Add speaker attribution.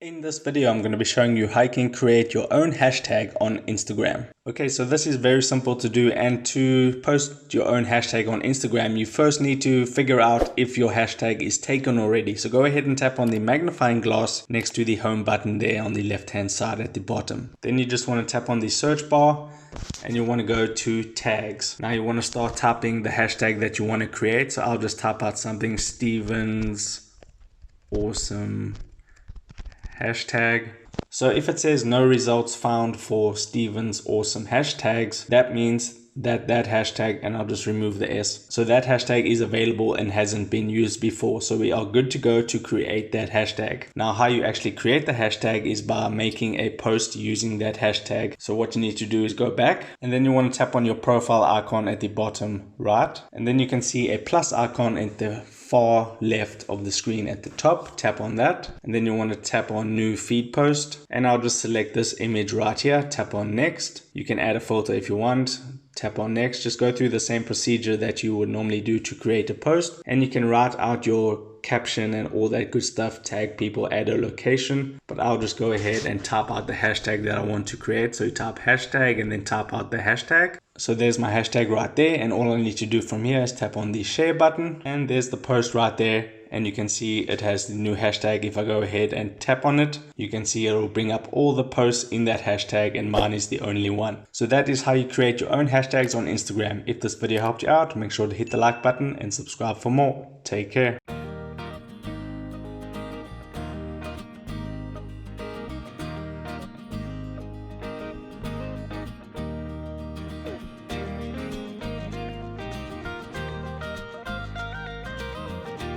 Speaker 1: In this video, I'm going to be showing you how you can create your own hashtag on Instagram. Okay, so this is very simple to do, and to post your own hashtag on Instagram, you first need to figure out if your hashtag is taken already. So go ahead and tap on the magnifying glass next to the home button there on the left-hand side at the bottom. Then you just want to tap on the search bar and you want to go to tags. Now you want to start typing the hashtag that you want to create. So I'll just type out something, Stevens Awesome hashtag. So if it says no results found for Stevens Awesome hashtags, that means that hashtag, and I'll just remove the S. So that hashtag is available and hasn't been used before. So we are good to go to create that hashtag. Now how you actually create the hashtag is by making a post using that hashtag. So what you need to do is go back and then you want to tap on your profile icon at the bottom right. And then you can see a plus icon at the far left of the screen at the top. Tap on that and then you want to tap on new feed post, and I'll just select this image right here. Tap on next. You can add a filter if you want. Tap on next. Just go through the same procedure that you would normally do to create a post, and you can write out your caption and all that good stuff, tag people, add a location, but I'll just go ahead and type out the hashtag that I want to create. So you type hashtag and then type out the hashtag. So there's my hashtag right there, and all I need to do from here is tap on the share button, and there's the post right there. And you can see it has the new hashtag. If I go ahead and tap on it, you can see it will bring up all the posts in that hashtag, and mine is the only one. So that is how you create your own hashtags on Instagram. If this video helped you out, make sure to hit the like button and subscribe for more. Take care.